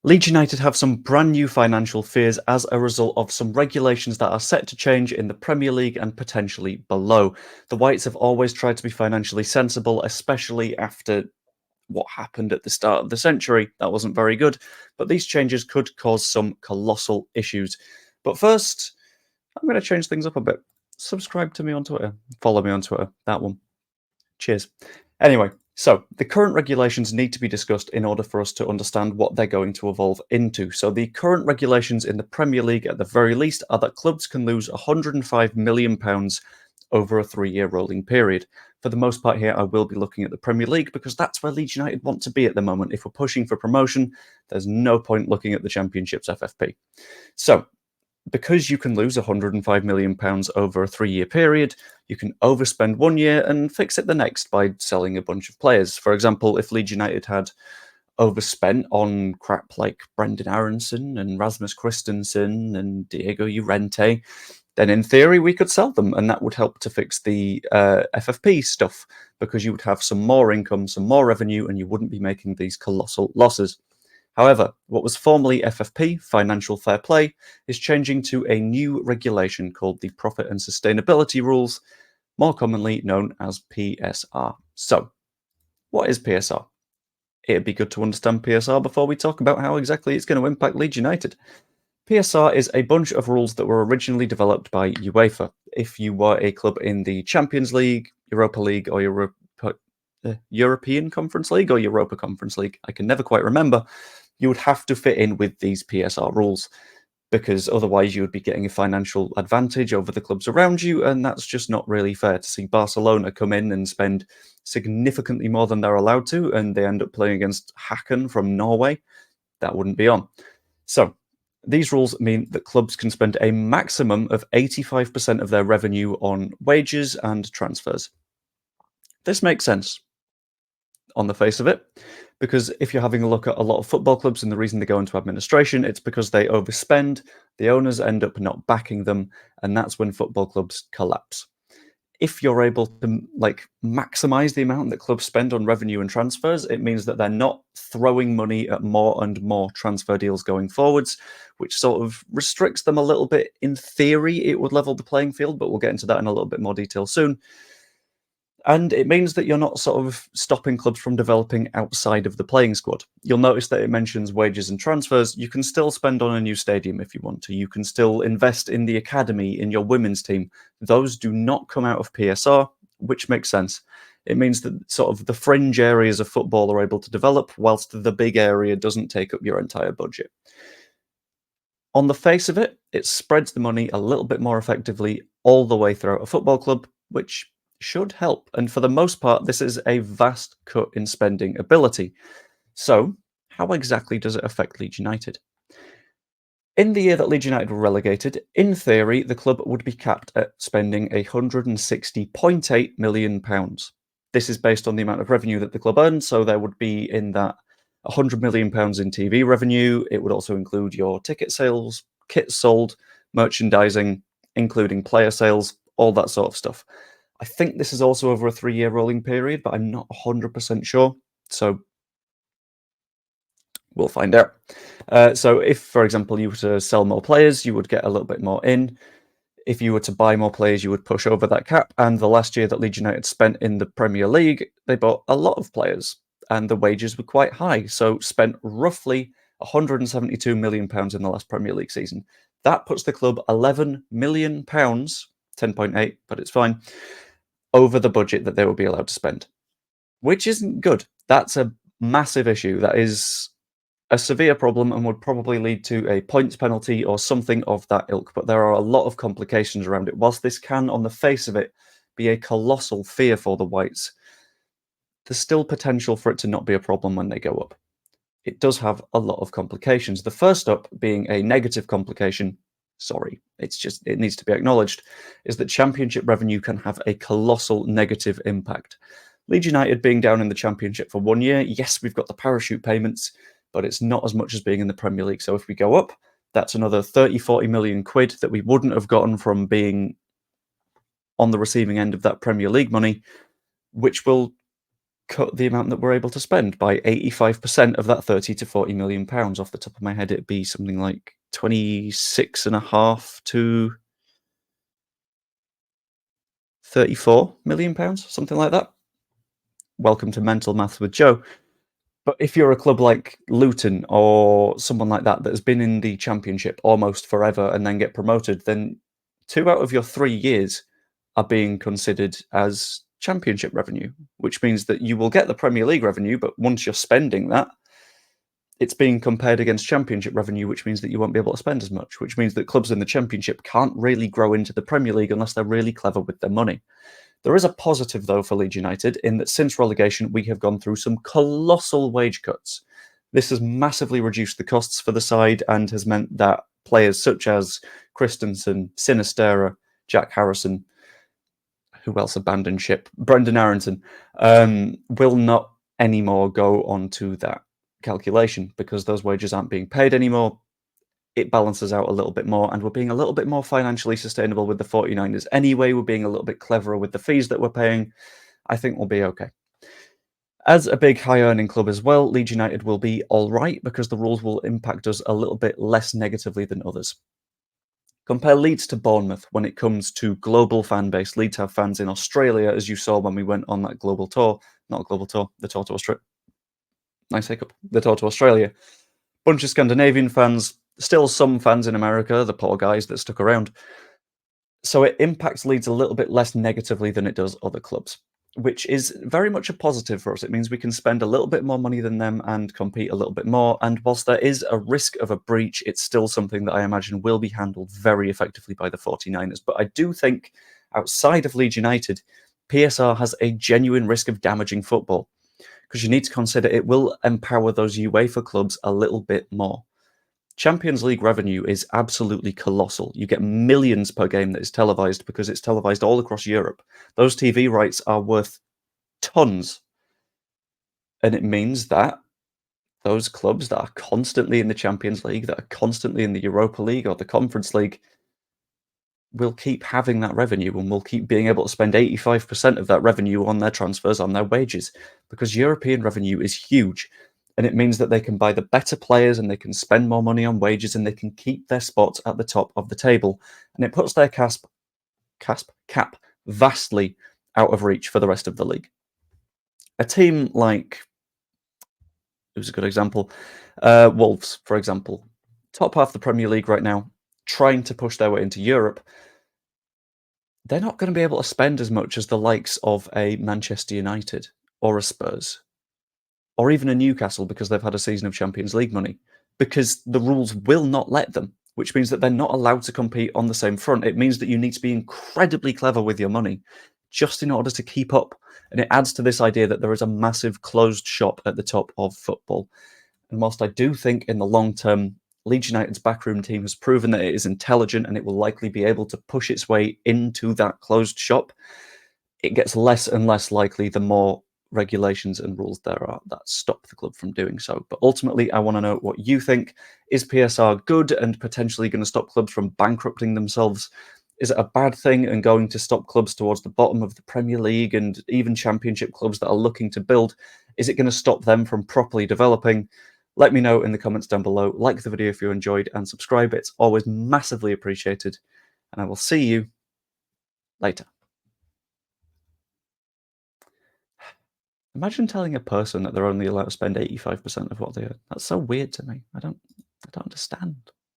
Leeds United have some brand new financial fears as a result of some regulations that are set to change in the Premier League and potentially below. The Whites have always tried to be financially sensible, especially after what happened at the start of the century. That wasn't very good, but these changes could cause some colossal issues. But first, I'm going to change things up a bit. Subscribe to me on Twitter. Follow me on Twitter. That one. Cheers. Anyway, so the current regulations need to be discussed in order for us to understand what they're going to evolve into. So the current regulations in the Premier League, at the very least, are that clubs can lose £105 million over a 3-year rolling period. For the most part here, I will be looking at the Premier League because that's where Leeds United want to be at the moment. If we're pushing for promotion, there's no point looking at the Championship's FFP. So, because you can lose £105 million over a 3-year period, you can overspend 1 year and fix it the next by selling a bunch of players. For example, if Leeds United had overspent on crap like Brendan Aronson and Rasmus Christensen and Diego Llorente, then in theory we could sell them, and that would help to fix the FFP stuff, because you would have some more income, some more revenue, and you wouldn't be making these colossal losses. However, what was formerly FFP, Financial Fair Play, is changing to a new regulation called the Profit and Sustainability Rules, more commonly known as PSR. So, what is PSR? It'd be good to understand PSR before we talk about how exactly it's going to impact Leeds United. PSR is a bunch of rules that were originally developed by UEFA. If you were a club in the Champions League, Europa League, or European Conference League, or Europa Conference League, I can never quite remember, you would have to fit in with these PSR rules, because otherwise you would be getting a financial advantage over the clubs around you, and that's just not really fair. To see Barcelona come in and spend significantly more than they're allowed to, and they end up playing against Haken from Norway, that wouldn't be on. So, these rules mean that clubs can spend a maximum of 85% of their revenue on wages and transfers. This makes sense on the face of it, because if you're having a look at a lot of football clubs and the reason they go into administration, it's because they overspend, the owners end up not backing them, and that's when football clubs collapse. If you're able to maximize the amount that clubs spend on revenue and transfers, it means that they're not throwing money at more and more transfer deals going forwards, which sort of restricts them a little bit. In theory, it would level the playing field, but we'll get into that in a little bit more detail soon. And it means that you're not sort of stopping clubs from developing outside of the playing squad. You'll notice that it mentions wages and transfers. You can still spend on a new stadium if you want to. You can still invest in the academy, in your women's team. Those do not come out of PSR, which makes sense. It means that sort of the fringe areas of football are able to develop, whilst the big area doesn't take up your entire budget. On the face of it, it spreads the money a little bit more effectively all the way throughout a football club, which should help. And for the most part, this is a vast cut in spending ability. So, how exactly does it affect Leeds United? In the year that Leeds United were relegated, in theory, the club would be capped at spending £160.8 million. This is based on the amount of revenue that the club earned, so there would be in that £100 million in TV revenue. It would also include your ticket sales, kits sold, merchandising, including player sales, all that sort of stuff. I think this is also over a 3-year rolling period, but I'm not 100% sure. So we'll find out. So if, for example, you were to sell more players, you would get a little bit more in. If you were to buy more players, you would push over that cap. And the last year that Leeds United spent in the Premier League, they bought a lot of players, and the wages were quite high. So spent roughly £172 million in the last Premier League season. That puts the club £11 million, 10.8, but it's fine, over the budget that they will be allowed to spend, which isn't good. That's a massive issue. That is a severe problem and would probably lead to a points penalty or something of that ilk. But there are a lot of complications around it. Whilst this can, on the face of it, be a colossal fear for the Whites, there's still potential for it to not be a problem when they go up. It does have a lot of complications. The first up being a negative complication, it needs to be acknowledged, is that Championship revenue can have a colossal negative impact. Leeds United being down in the Championship for 1 year, yes, we've got the parachute payments, but it's not as much as being in the Premier League. So if we go up, that's another 30-40 million quid that we wouldn't have gotten from being on the receiving end of that Premier League money, which will cut the amount that we're able to spend by 85% of that 30 to 40 million pounds. Off the top of my head, it'd be something like 26.5 to 34 million pounds, something like that. Welcome to mental maths with Joe. But if you're a club like Luton or someone like that that has been in the Championship almost forever and then get promoted, then 2 out of your 3 years are being considered as Championship revenue, which means that you will get the Premier League revenue, but once you're spending that, it's being compared against Championship revenue, which means that you won't be able to spend as much, which means that clubs in the Championship can't really grow into the Premier League unless they're really clever with their money. There is a positive, though, for Leeds United in that since relegation, we have gone through some colossal wage cuts. This has massively reduced the costs for the side and has meant that players such as Christensen, Sinistera, Jack Harrison, who else abandoned ship? Brendan Arrington, will not anymore go onto that calculation because those wages aren't being paid anymore. It balances out a little bit more, and we're being a little bit more financially sustainable with the 49ers anyway. We're being a little bit cleverer with the fees that we're paying. I think we'll be okay. As a big high-earning club as well, Leeds United will be all right because the rules will impact us a little bit less negatively than others. Compare Leeds to Bournemouth when it comes to global fan base. Leeds have fans in Australia, as you saw when we went on that global tour. Not a global tour, the tour to Australia. Nice hiccup. The tour to Australia. Bunch of Scandinavian fans, still some fans in America, the poor guys that stuck around. So it impacts Leeds a little bit less negatively than it does other clubs, which is very much a positive for us. It means we can spend a little bit more money than them and compete a little bit more. And whilst there is a risk of a breach, it's still something that I imagine will be handled very effectively by the 49ers. But I do think outside of Leeds United, PSR has a genuine risk of damaging football because you need to consider it will empower those UEFA clubs a little bit more. Champions League revenue is absolutely colossal. You get millions per game that is televised because it's televised all across Europe. Those TV rights are worth tons. And it means that those clubs that are constantly in the Champions League, that are constantly in the Europa League or the Conference League, will keep having that revenue and will keep being able to spend 85% of that revenue on their transfers, on their wages, because European revenue is huge. And it means that they can buy the better players and they can spend more money on wages and they can keep their spots at the top of the table. And it puts their cap vastly out of reach for the rest of the league. A team like, who's a good example? Wolves, for example. Top half of the Premier League right now, trying to push their way into Europe. They're not going to be able to spend as much as the likes of a Manchester United or a Spurs or even a Newcastle because they've had a season of Champions League money, because the rules will not let them, which means that they're not allowed to compete on the same front. It means that you need to be incredibly clever with your money just in order to keep up. And it adds to this idea that there is a massive closed shop at the top of football. And whilst I do think in the long term, Leeds United's backroom team has proven that it is intelligent and it will likely be able to push its way into that closed shop, it gets less and less likely the more regulations and rules there are that stop the club from doing so. But ultimately, I want to know what you think. Is PSR good and potentially going to stop clubs from bankrupting themselves? Is it a bad thing and going to stop clubs towards the bottom of the Premier League and even Championship clubs that are looking to build? Is it going to stop them from properly developing? Let me know in the comments down below. Like the video if you enjoyed and subscribe. It's always massively appreciated. And I will see you later. Imagine telling a person that they're only allowed to spend 85% of what they earn. That's so weird to me. I don't understand.